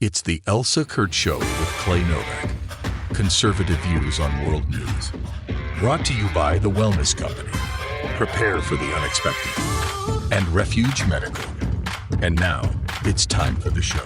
It's the Elsa Show with Clay Novak. Conservative views on world news. Brought to you by the Wellness Company. Prepare for the unexpected. And Refuge Medical. And now, it's time for the show.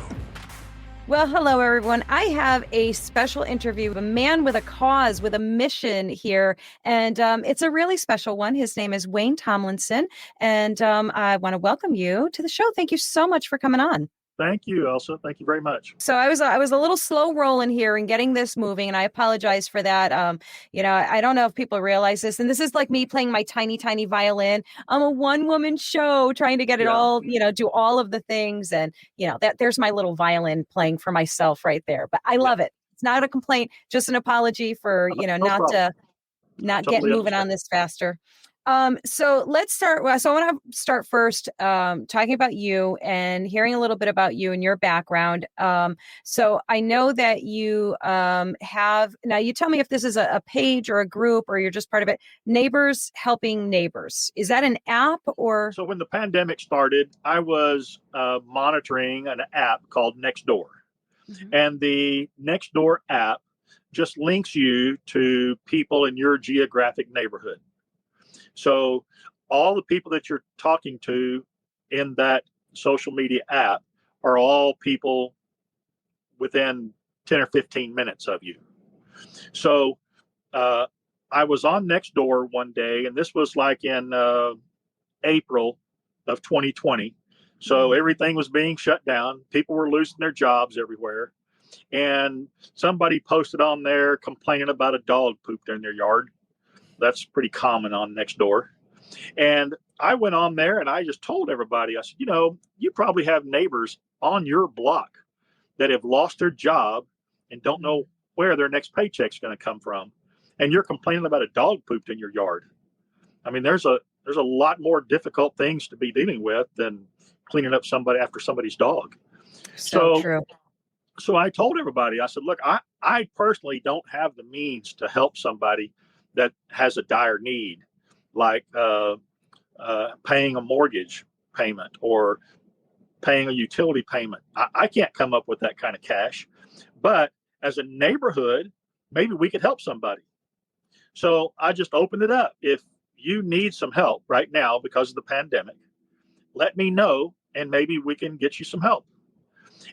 Well, hello, everyone. I have a special interview with a man with a cause, with a mission here. And it's a really special one. His name is Wayne Tomlinson. And I want to welcome you to the show. Thank you so much for coming on. Thank you, Elsa. Thank you very much. So I was a little slow rolling here and getting this moving, and I apologize for that. I don't know if people realize this, and this is like me playing my tiny, tiny violin. I'm a one-woman show trying to get it all, do all of the things, and there's my little violin playing for myself right there. But I love it. It's not a complaint, just an apology for not getting moving on this faster. So let's start. So I want to start first talking about you and hearing a little bit about you and your background. So I know that you now you tell me if this is a page or a group or you're just part of it. Neighbors Helping Neighbors. Is that an app or? So when the pandemic started, I was monitoring an app called Nextdoor. Mm-hmm. And the Nextdoor app just links you to people in your geographic neighborhood. So all the people that you're talking to in that social media app are all people within 10 or 15 minutes of you. So I was on Nextdoor one day, and this was like in April of 2020. So everything was being shut down. People were losing their jobs everywhere. And somebody posted on there complaining about a dog pooped in their yard. That's pretty common on Nextdoor. And I went on there and I just told everybody, I said, you probably have neighbors on your block that have lost their job and don't know where their next paycheck's going to come from. And you're complaining about a dog pooped in your yard. I mean, there's a lot more difficult things to be dealing with than cleaning up after somebody's dog. So true. So I told everybody, I said, look, I personally don't have the means to help somebody that has a dire need, like paying a mortgage payment or paying a utility payment. I can't come up with that kind of cash. But as a neighborhood, maybe we could help somebody. So I just opened it up. If you need some help right now because of the pandemic, let me know and maybe we can get you some help.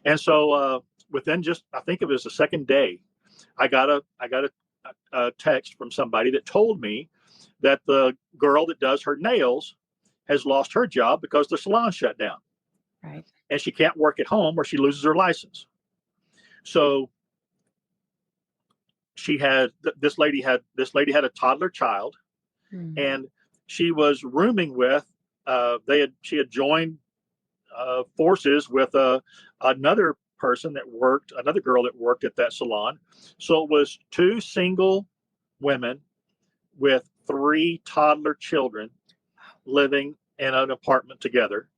And so within I think it was the second day, I got a text from somebody that told me that the girl that does her nails has lost her job because the salon shut down. Right. And she can't work at home or she loses her license. So this lady had a toddler child, and she was rooming with she had joined forces with another girl that worked at that salon. So it was two single women with 3 toddler children living in an apartment together.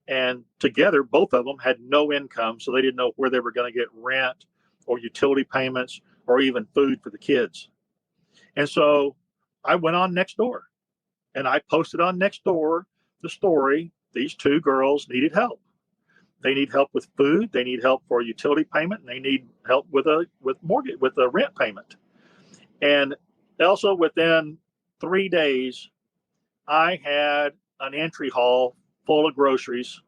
And together, both of them had no income. So they didn't know where they were going to get rent or utility payments or even food for the kids. And so I went on Nextdoor and I posted on Nextdoor the story. These 2 girls needed help. They need help with food. They need help for a utility payment. And they need help with a rent payment. And also within 3 days, I had an entry haul full of groceries.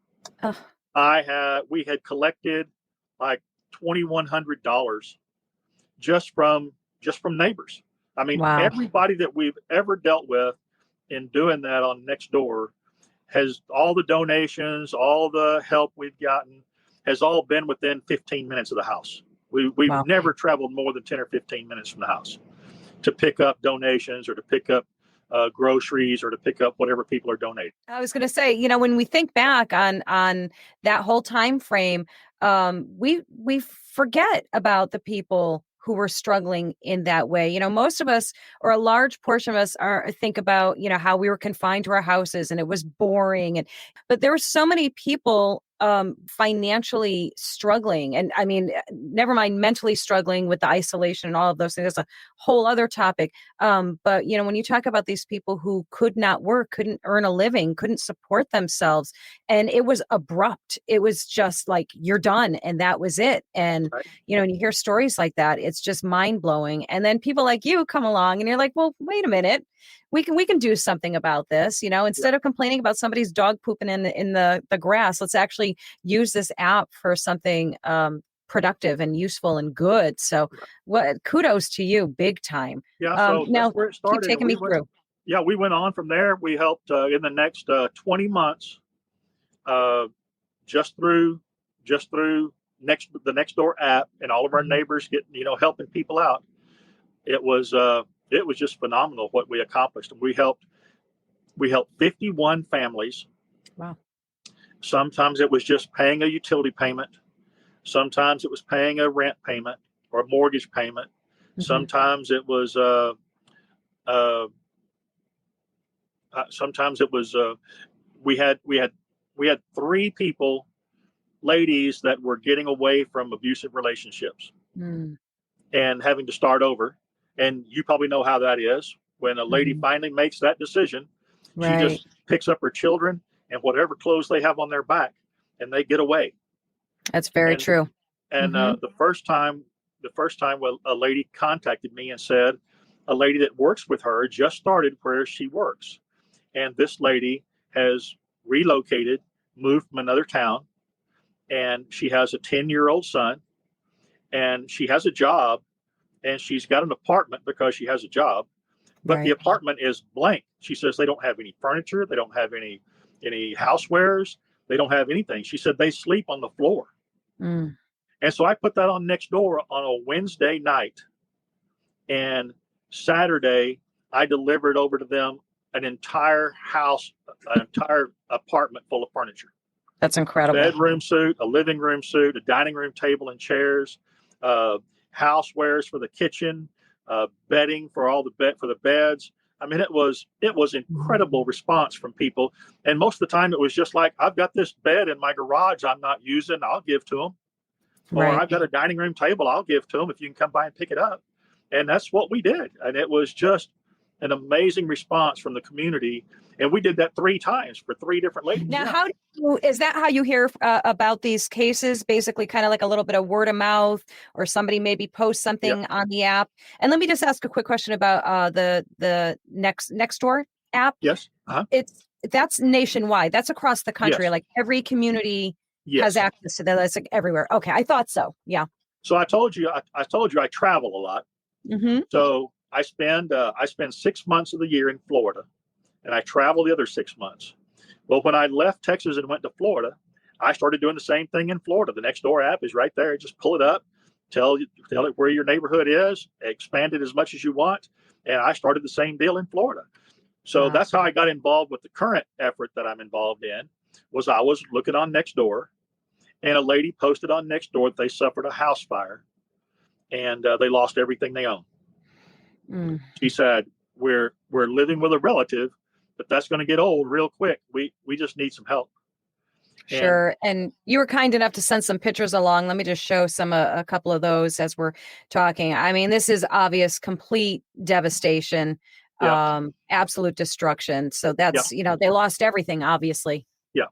We had collected like $2,100 just from neighbors. I mean, wow. Everybody that we've ever dealt with in doing that on Nextdoor has all the donations, all the help we've gotten has all been within 15 minutes of the house. We've wow. never traveled more than 10 or 15 minutes from the house to pick up donations or to pick up groceries or to pick up whatever people are donating. I was going to say, when we think back on that whole time frame, we forget about the people who were struggling in that way. Most of us, or a large portion of us, think about how we were confined to our houses and it was boring, but there were so many people financially struggling, and I mean, never mind mentally struggling with the isolation and all of those things. That's a whole other topic. But when you talk about these people who could not work, couldn't earn a living, couldn't support themselves, and it was abrupt. It was just like, you're done, and that was it. And Right. when you hear stories like that, it's just mind blowing. And then people like you come along, and you're like, well, wait a minute. We can do something about this, instead of complaining about somebody's dog pooping in the grass. Let's actually use this app for something productive and useful and good. So what kudos to you, big time. Yeah, so Now that's where it keep started. taking me through. Yeah, we went on from there. We helped in the next 20 months, just through the Nextdoor app and all of our neighbors helping people out. It was just phenomenal what we accomplished. We helped 51 families. Wow. Sometimes it was just paying a utility payment. Sometimes it was paying a rent payment or a mortgage payment. Mhm. Sometimes it was we had 3 people, ladies, that were getting away from abusive relationships and having to start over. And you probably know how that is. When a lady finally makes that decision, she Right. just picks up her children and whatever clothes they have on their back, and they get away. That's very true. And the first time a lady contacted me and said, a lady that works with her just started where she works. And this lady has relocated, moved from another town, and she has a 10-year-old son, and she has a job, and she's got an apartment because she has a job, but the apartment is blank. She says they don't have any furniture, they don't have any housewares, they don't have anything. She said they sleep on the floor. And so I put that on Nextdoor on a Wednesday night, and Saturday I delivered over to them an entire house, an entire apartment full of furniture. That's incredible. Bedroom suite, a living room suite, a dining room table and chairs, housewares for the kitchen, bedding for the beds. I mean, it was incredible response from people. And most of the time it was just like, I've got this bed in my garage I'm not using, I'll give to them. Or I've got a dining room table, I'll give to them if you can come by and pick it up. And that's what we did. And it was just an amazing response from the community. And we did that 3 times for 3 different ladies. Now, is that how you hear about these cases? Basically, kind of like a little bit of word of mouth, or somebody maybe posts something on the app. And let me just ask a quick question about the Nextdoor app. Yes. That's nationwide. That's across the country. Yes. Like every community has access to that. That's like everywhere. Okay, I thought so. Yeah. So I told you I travel a lot. So I spend 6 months of the year in Florida, and I travel the other 6 months. Well, when I left Texas and went to Florida, I started doing the same thing in Florida. The Nextdoor app is right there. Just pull it up, tell it where your neighborhood is, expand it as much as you want. And I started the same deal in Florida. So that's how I got involved with the current effort that I'm involved in. I was looking on Nextdoor, and a lady posted on Nextdoor that they suffered a house fire, and they lost everything they own. She said, we're living with a relative, but that's going to get old real quick. We just need some help. Sure. And you were kind enough to send some pictures along. Let me just show a couple of those as we're talking. I mean, this is obvious, complete devastation, absolute destruction. So that's, they lost everything, obviously. Yeah.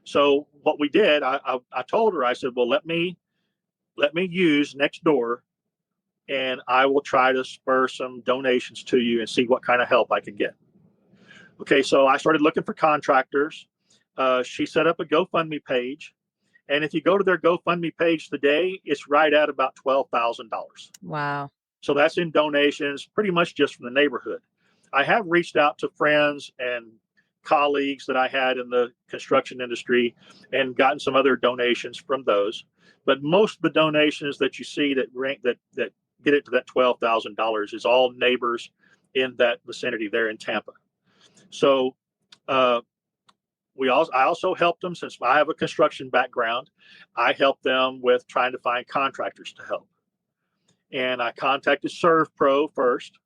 So what we did, I told her, I said, well, let me use Nextdoor, and I will try to spur some donations to you and see what kind of help I can get. Okay, so I started looking for contractors. She set up a GoFundMe page. And if you go to their GoFundMe page today, it's right at about $12,000. Wow. So that's in donations, pretty much just from the neighborhood. I have reached out to friends and colleagues that I had in the construction industry and gotten some other donations from those. But most of the donations that you see that get it to that $12,000 is all neighbors in that vicinity there in Tampa. So I also helped them, since I have a construction background. I helped them with trying to find contractors to help. And I contacted ServPro first,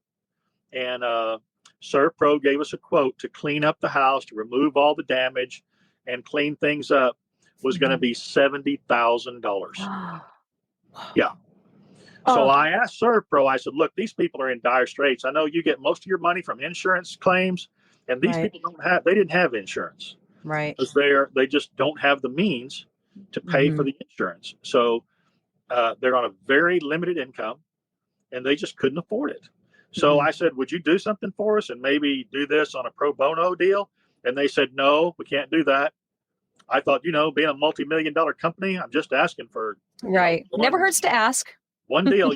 and ServPro gave us a quote to clean up the house, to remove all the damage and clean things up was going to be $70,000. Yeah. Oh. So I asked ServPro, I said, look, these people are in dire straits. I know you get most of your money from insurance claims, and these Right. people they didn't have insurance. Right. Because they just don't have the means to pay for the insurance. So they're on a very limited income, and they just couldn't afford it. So I said, would you do something for us and maybe do this on a pro bono deal? And they said, no, we can't do that. I thought, being a multi-million-dollar company, I'm just asking for Right. Never hurts to ask. one deal,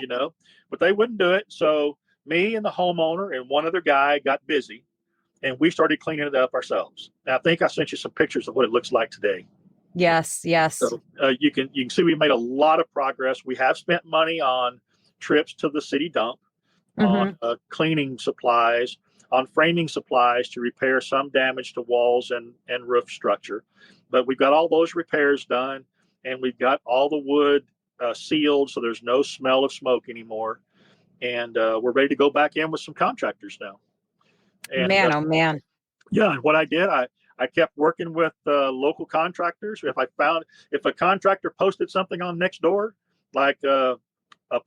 but they wouldn't do it. So me and the homeowner and one other guy got busy, and we started cleaning it up ourselves. Now, I think I sent you some pictures of what it looks like today. Yes. So you can see we made a lot of progress. We have spent money on trips to the city dump, on cleaning supplies, on framing supplies to repair some damage to walls and roof structure. But we've got all those repairs done, and we've got all the wood sealed, so there's no smell of smoke anymore. And we're ready to go back in with some contractors now. And, man, oh man. Yeah, and what I did, I kept working with local contractors. If a contractor posted something on Nextdoor, like a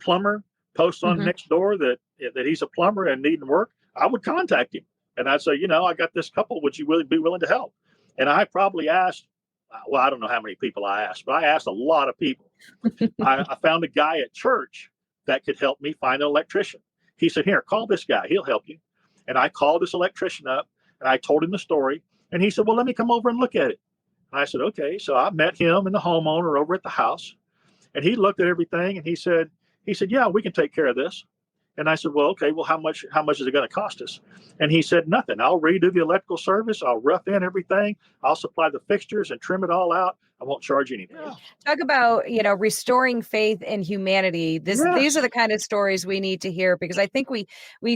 plumber posts on Nextdoor that he's a plumber and needing work, I would contact him. And I'd say, I got this couple, would you really be willing to help? And I probably asked, well, I don't know how many people I asked, but I asked a lot of people. I found a guy at church that could help me find an electrician. He said, here, call this guy, he'll help you. And I called this electrician up, and I told him the story. And he said, well, let me come over and look at it. And I said, okay. So I met him and the homeowner over at the house. And he looked at everything, and he said, yeah, we can take care of this. And I said, well, okay, well, how much is it going to cost us? And he said, nothing. I'll redo the electrical service. I'll rough in everything. I'll supply the fixtures and trim it all out. I won't charge anything. Talk about, restoring faith in humanity. These are the kind of stories we need to hear, because I think we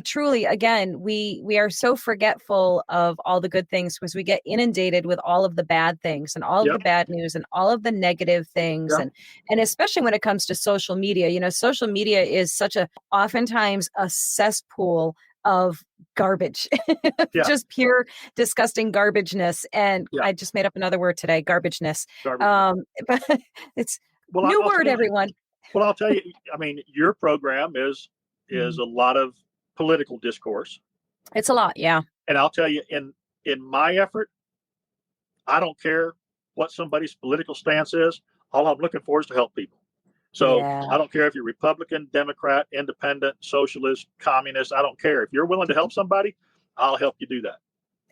truly, again, we are so forgetful of all the good things because we get inundated with all of the bad things and all of the bad news and all of the negative things. And especially when it comes to social media, social media is oftentimes a cesspool of garbage, just pure disgusting garbageness. And I just made up another word today, garbageness. But it's new word, everyone. Well, I'll tell you, your program is a lot of political discourse. It's a lot. Yeah. And I'll tell you, in my effort, I don't care what somebody's political stance is. All I'm looking for is to help people. So I don't care if you're Republican, Democrat, Independent, Socialist, Communist. I don't care. If you're willing to help somebody, I'll help you do that.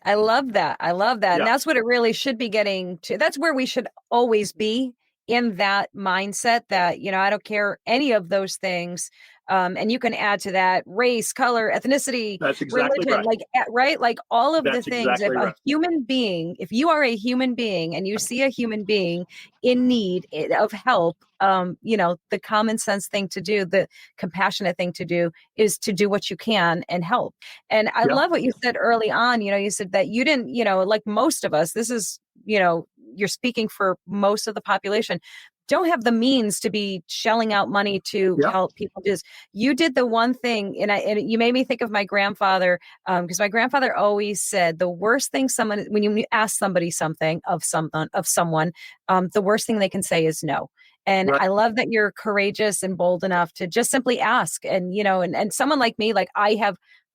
I love that. Yeah. And that's what it really should be getting to. That's where we should always be, in that mindset that, I don't care any of those things. And you can add to that race, color, ethnicity, that's exactly religion, right. Like all of that's the things. Exactly if a human being, if you are a human being and you see a human being in need of help, the common sense thing to do, the compassionate thing to do, is to do what you can and help. And I love what you said early on. You said that you didn't, like most of us, this is, you're speaking for most of the population, don't have the means to be shelling out money to help people. Just you did the one thing, and you made me think of my grandfather, because my grandfather always said the worst thing when you ask somebody something of someone, the worst thing they can say is no. And I love that you're courageous and bold enough to just simply ask. And and someone like me,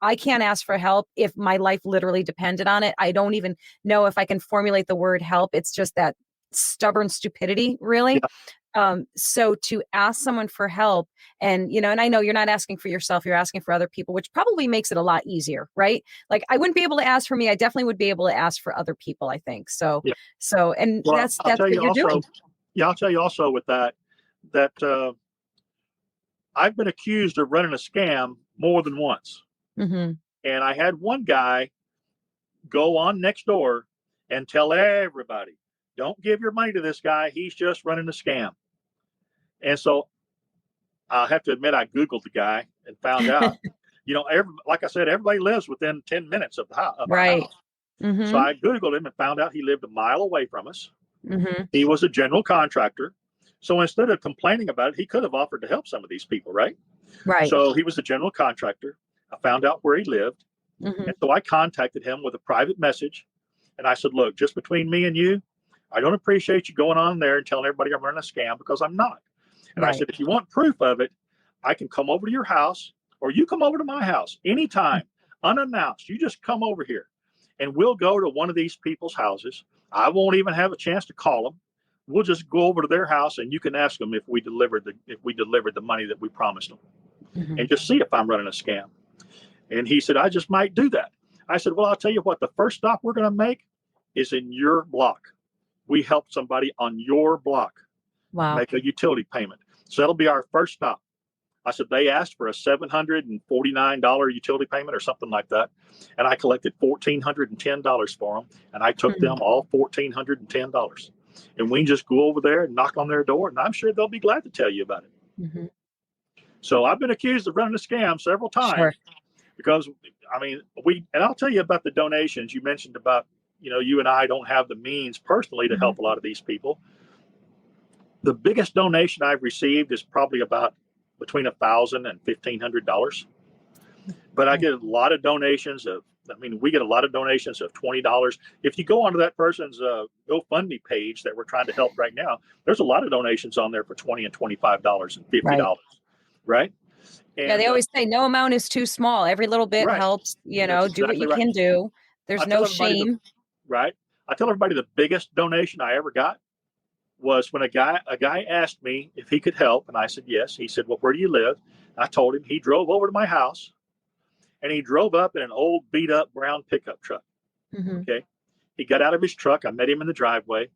I can't ask for help if my life literally depended on it. I don't even know if I can formulate the word help. It's just that stubborn stupidity, really. So to ask someone for help, and and I know you're not asking for yourself, you're asking for other people, which probably makes it a lot easier, right? Like, I wouldn't be able to ask for me. I definitely would be able to ask for other people, I think. And that's what you're doing. Yeah, I'll tell you also with that I've been accused of running a scam more than once. And I had one guy go on Nextdoor and tell everybody, don't give your money to this guy. He's just running a scam. And so I have to admit, I Googled the guy and found out, like I said, everybody lives within 10 minutes of the house. Right. So I Googled him and found out he lived a mile away from us. He was a general contractor. So instead of complaining about it, he could have offered to help some of these people, right? Right. So he was a general contractor. I found out where he lived. And so I contacted him with a private message. And I said, look, just between me and you, I don't appreciate you going on there and telling everybody I'm running a scam, because I'm not. And I Right. said, if you want proof of it, I can come over to your house, or you come over to my house anytime, unannounced. You just come over here and we'll go to one of these people's houses. I won't even have a chance to call them. We'll just go over to their house and you can ask them if we delivered the money that we promised them, and just see if I'm running a scam. And he said, I just might do that. I said, well, I'll tell you what, the first stop we're going to make is in your block. We helped somebody on your block Wow. make a utility payment. So that'll be our first stop. I said, they asked for a $749 utility payment or something like that. And I collected $1,410 for them. And I took them all $1,410. And we can just go over there and knock on their door. And I'm sure they'll be glad to tell you about it. So I've been accused of running a scam several times. Sure. Because, I mean, and I'll tell you about the donations you mentioned about, you and I don't have the means personally to help a lot of these people. The biggest donation I've received is probably about between $1,000 and $1,500. But I get a lot of donations we get a lot of donations of $20. If you go onto that person's GoFundMe page that we're trying to help right now, there's a lot of donations on there for $20 and $25 and $50. Right. And, yeah, they always say no amount is too small. Every little bit helps, That's do what exactly you right. can do. There's no shame. Right. I tell everybody the biggest donation I ever got was when a guy asked me if he could help. And I said, yes. He said, well, where do you live? I told him. He drove over to my house and he drove up in an old beat up brown pickup truck. Okay. He got out of his truck. I met him in the driveway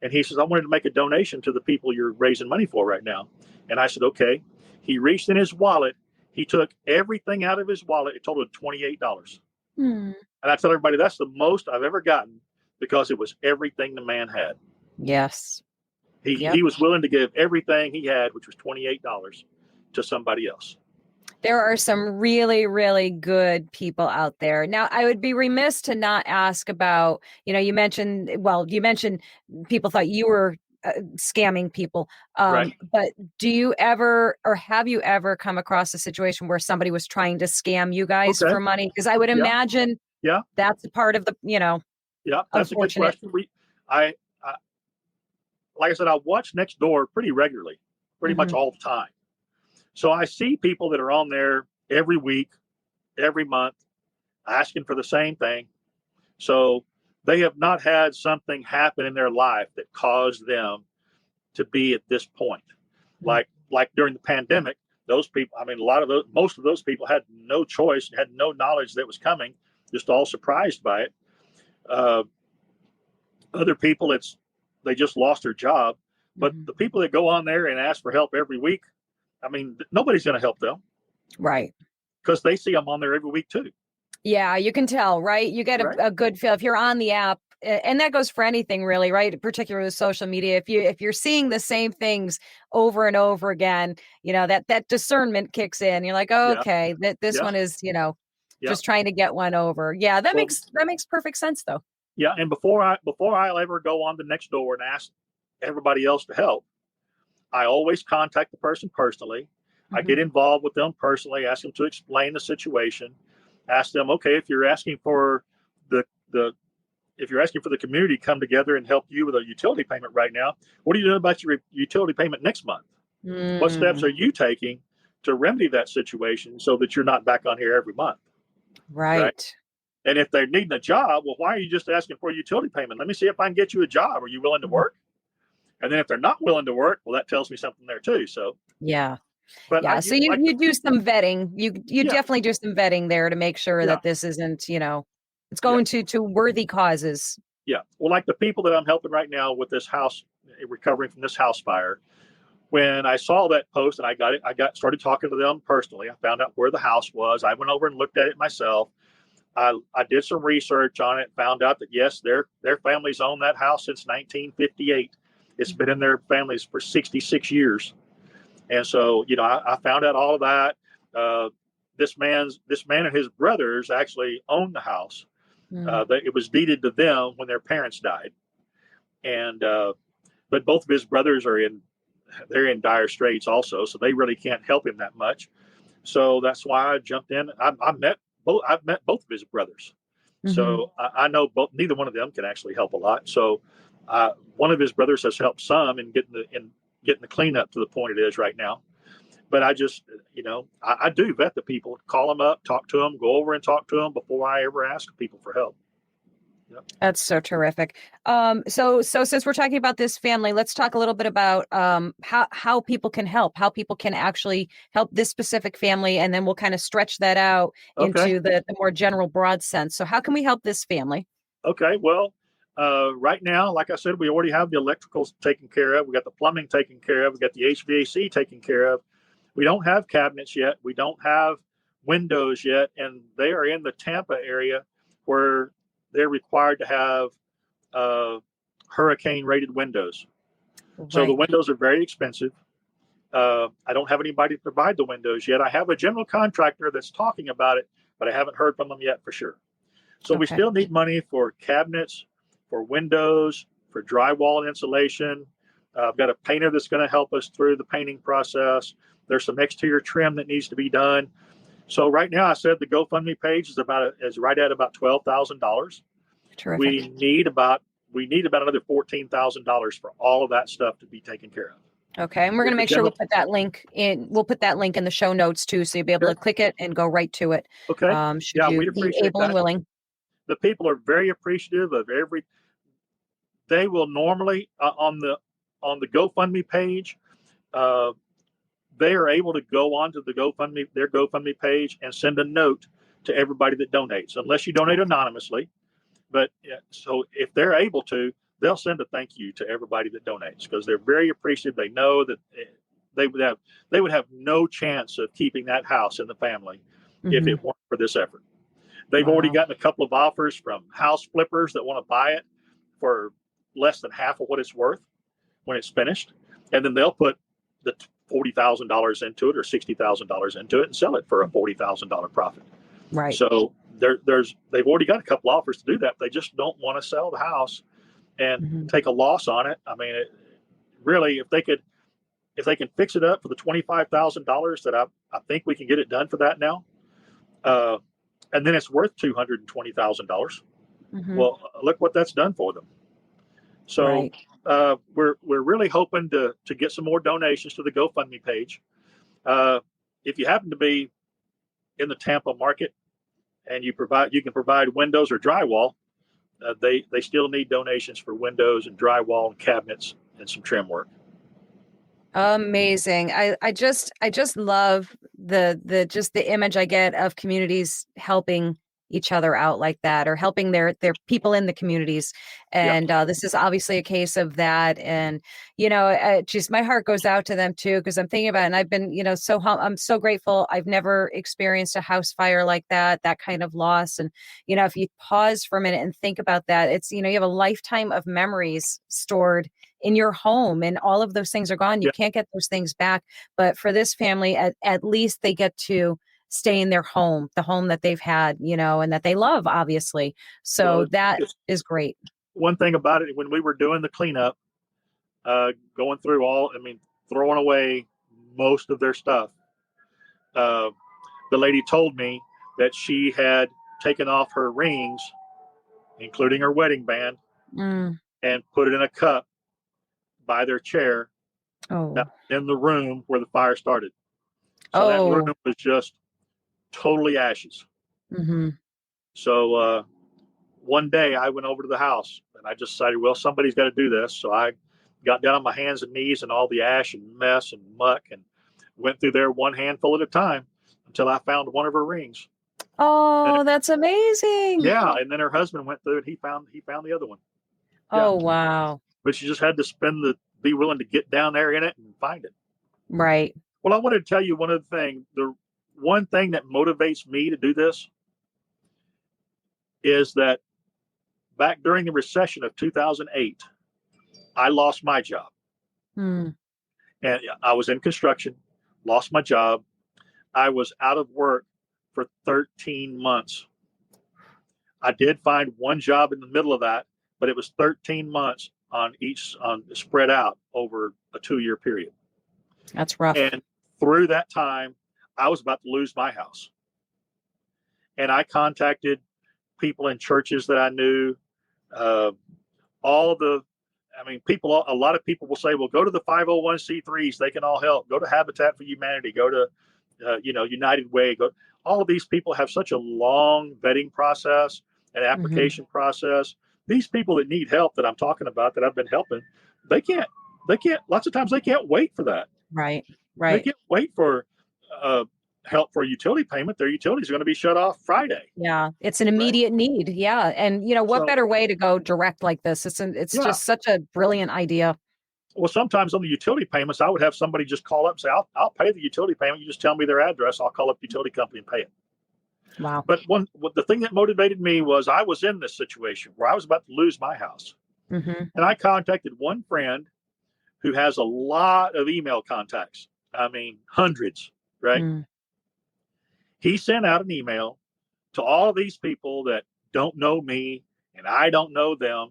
and he says, I wanted to make a donation to the people you're raising money for right now. And I said, okay. He reached in his wallet. He took everything out of his wallet. It totaled $28. And I tell everybody that's the most I've ever gotten, because it was everything the man had. Yes. He was willing to give everything he had, which was $28, to somebody else. There are some really, really good people out there. Now, I would be remiss to not ask about, you mentioned people thought you were scamming people. Right. But do you ever, or have you ever come across a situation where somebody was trying to scam you guys for money? Because I would imagine that's a part of the, Yeah, that's a good question. I like I said, I watch Nextdoor pretty regularly, pretty much all the time. So I see people that are on there every week, every month, asking for the same thing. So they have not had something happen in their life that caused them to be at this point. Like during the pandemic, those people, most of those people had no choice, had no knowledge that was coming, just all surprised by it. Other people, they just lost their job. But the people that go on there and ask for help every week, nobody's going to help them. Right. Because they see them on there every week too. Yeah, you can tell, right? You get a good feel if you're on the app, and that goes for anything really, right? Particularly with social media. If you're seeing the same things over and over again, that discernment kicks in. You're like, oh, okay, this one is, just trying to get one over. Yeah, that makes perfect sense though. Yeah, and before I'll ever go on the Nextdoor and ask everybody else to help, I always contact the person personally. I get involved with them personally, ask them to explain the situation, ask them, okay, if you're asking for the community to come together and help you with a utility payment right now, what are you doing about your utility payment next month? What steps are you taking to remedy that situation so that you're not back on here every month? Right. And if they're needing a job, well, why are you just asking for a utility payment? Let me see if I can get you a job. Are you willing to work? And then if they're not willing to work, well, that tells me something there too. So yeah. But so you do some vetting. You definitely do some vetting there to make sure that this isn't, it's going to worthy causes. Yeah. Well, like the people that I'm helping right now with this house, recovering from this house fire, when I saw that post and I started talking to them personally. I found out where the house was. I went over and looked at it myself. I did some research on it, found out that yes, their families owned that house since 1958. It's been in their families for 66 years. And so, I found out all of that. This man and his brothers actually owned the house. It was deeded to them when their parents died. And but both of his brothers they're in dire straits also, so they really can't help him that much. So that's why I jumped in. I've met both of his brothers. So I know neither one of them can actually help a lot. So One of his brothers has helped some in getting the cleanup to the point it is right now. But I just, I do vet the people, call them up, talk to them, go over and talk to them before I ever ask people for help. Yep. That's so terrific. So since we're talking about this family, let's talk a little bit about how people can help, how people can actually help this specific family, and then we'll kind of stretch that out into the more general, broad sense. So how can we help this family? Okay, well, right now, like I said, we already have the electricals taken care of. We got the plumbing taken care of. We got the HVAC taken care of. We don't have cabinets yet. We don't have windows yet, and they are in the Tampa area where they're required to have hurricane-rated windows. Right. So the windows are very expensive. I don't have anybody to provide the windows yet. I have a general contractor that's talking about it, but I haven't heard from them yet for sure. So we still need money for cabinets, for windows, for drywall and insulation. I've got a painter that's going to help us through the painting process. There's some exterior trim that needs to be done. So right now, I said the GoFundMe page is right at about $12,000. Terrific. We need about another $14,000 for all of that stuff to be taken care of. Okay, and we're going to make sure we put that link in. We'll put that link in the show notes too, so you'll be able to click it and go right to it. Okay. Should you we'd appreciate be able and willing. The people are very appreciative of they will normally on the GoFundMe page, they are able to go onto their GoFundMe page and send a note to everybody that donates, unless you donate anonymously. But so if they're able to, they'll send a thank you to everybody that donates, because they're very appreciative. They know that they would have no chance of keeping that house in the family if it weren't for this effort. They've already gotten a couple of offers from house flippers that want to buy it for less than half of what it's worth when it's finished. And then they'll put the $40,000 into it or $60,000 into it and sell it for a $40,000 profit. Right. So they've already got a couple offers to do that. They just don't want to sell the house and take a loss on it. I mean, really, if they can fix it up for the $25,000 that I think we can get it done for that now. And then it's worth $220,000. Well, look what that's done for them. So we're really hoping to get some more donations to the GoFundMe page. If you happen to be in the Tampa market and you can provide windows or drywall, they still need donations for windows and drywall and cabinets and some trim work. Amazing. I just love the image I get of communities helping each other out like that, or helping their people in the communities. And this is obviously a case of that. And, just my heart goes out to them too, because I'm thinking about it. And I've been, I'm so grateful. I've never experienced a house fire like that kind of loss. And, if you pause for a minute and think about that, it's, you have a lifetime of memories stored in your home, and all of those things are gone. You can't get those things back. But for this family, at least they get to stay in their home, the home that they've had, and that they love, obviously. So that is great. One thing about it, when we were doing the cleanup, going through throwing away most of their stuff, the lady told me that she had taken off her rings, including her wedding band, and put it in a cup by their chair in the room where the fire started. So that room was just totally ashes. So one day I went over to the house and I just decided, well, somebody's got to do this. So I got down on my hands and knees and all the ash and mess and muck and went through there one handful at a time until I found one of her rings. Oh, that's amazing. Yeah. And then her husband went through and he found the other one. Oh, wow. But she just had to be willing to get down there in it and find it. Right. Well, I wanted to tell you one other thing. The one thing that motivates me to do this is that back during the recession of 2008, I lost my job. And I was in construction, lost my job. I was out of work for 13 months. I did find one job in the middle of that, but it was 13 months spread out over a 2-year period. That's rough. And through that time, I was about to lose my house. And I contacted people in churches that I knew, all the I mean, a lot of people will say, well, go to the 501c3s. They can all help. Go to Habitat for Humanity. Go to, United Way. All of these people have such a long vetting process and application process. These people that need help that I'm talking about, that I've been helping, lots of times they can't wait for that. Right. They can't wait for help for a utility payment. Their utilities are going to be shut off Friday. Yeah, it's an immediate need. Yeah. And what better way to go direct like this? It's just such a brilliant idea. Well, sometimes on the utility payments, I would have somebody just call up and say, I'll pay the utility payment. You just tell me their address. I'll call up the utility company and pay it. Wow. But the thing that motivated me was I was in this situation where I was about to lose my house. And I contacted one friend who has a lot of email contacts. I mean, hundreds, right? He sent out an email to all these people that don't know me and I don't know them.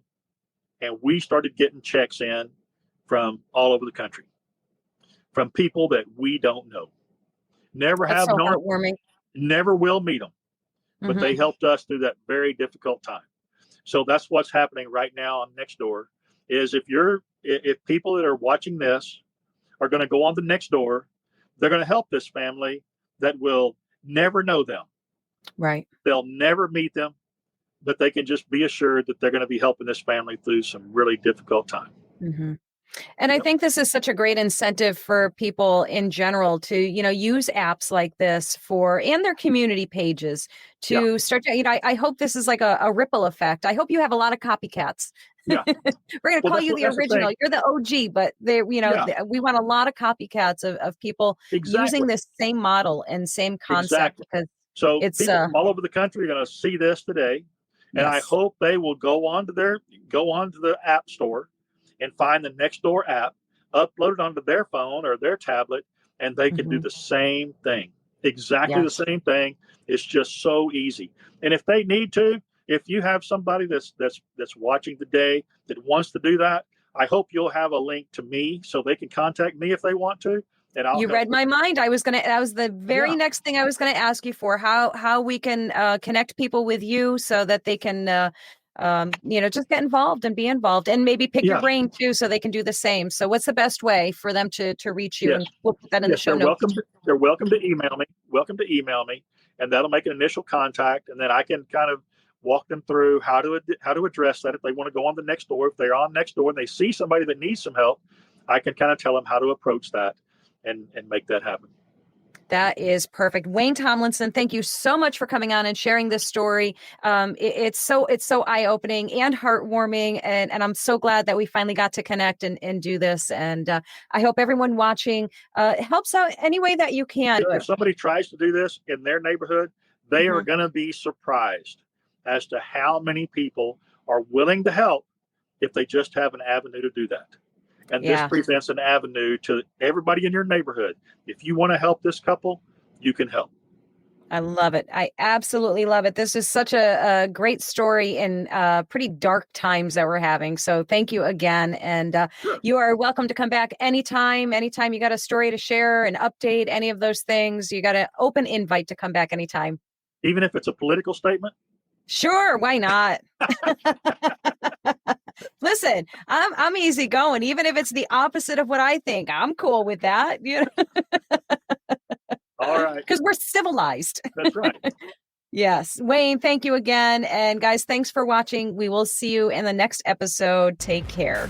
And we started getting checks in from all over the country, from people that we don't know. Never That's have so known, heartwarming. never will meet them, but they helped us through that very difficult time. So that's what's happening right now on Nextdoor is if people that are watching this are going to go on the Nextdoor, they're going to help this family that will never know them. Right. They'll never meet them, but they can just be assured that they're going to be helping this family through some really difficult time. And I think this is such a great incentive for people in general to, use apps like this and their community pages to start to, I hope this is like a ripple effect. I hope you have a lot of copycats. Yeah. We're going to call you the original. You're the OG, but we want a lot of copycats of people using this same model and same concept. Because so it's people from all over the country are going to see this today. And I hope they will go onto the app store and find the Nextdoor app, upload it onto their phone or their tablet, and they can do the same thing. Exactly the same thing. It's just so easy. And if they need to, if you have somebody that's watching today that wants to do that, I hope you'll have a link to me so they can contact me if they want to. And I'll read my mind. That was the very next thing I was going to ask you for, how we can connect people with you so that they can just get involved and be involved and maybe pick your brain too, so they can do the same. So what's the best way for them to reach you? And we'll put that in the show notes. They're welcome to email me, and that'll make an initial contact. And then I can kind of walk them through how to address that. If they want to go on the Nextdoor, if they're on Nextdoor and they see somebody that needs some help, I can kind of tell them how to approach that and make that happen. That is perfect. Wayne Tomlinson, thank you so much for coming on and sharing this story. It's so eye-opening and heartwarming, and I'm so glad that we finally got to connect and do this. And I hope everyone watching helps out any way that you can. If somebody tries to do this in their neighborhood, they are going to be surprised as to how many people are willing to help if they just have an avenue to do that. And this presents an avenue to everybody in your neighborhood. If you want to help this couple, you can help. I love it. I absolutely love it. This is such a great story in pretty dark times that we're having. So thank you again. And you are welcome to come back anytime. Anytime you got a story to share, an update, any of those things, you got an open invite to come back anytime. Even if it's a political statement? Sure. Why not? Listen, I'm easy going. Even if it's the opposite of what I think, I'm cool with that. All right. Because we're civilized. That's right. Yes. Wayne, thank you again. And guys, thanks for watching. We will see you in the next episode. Take care.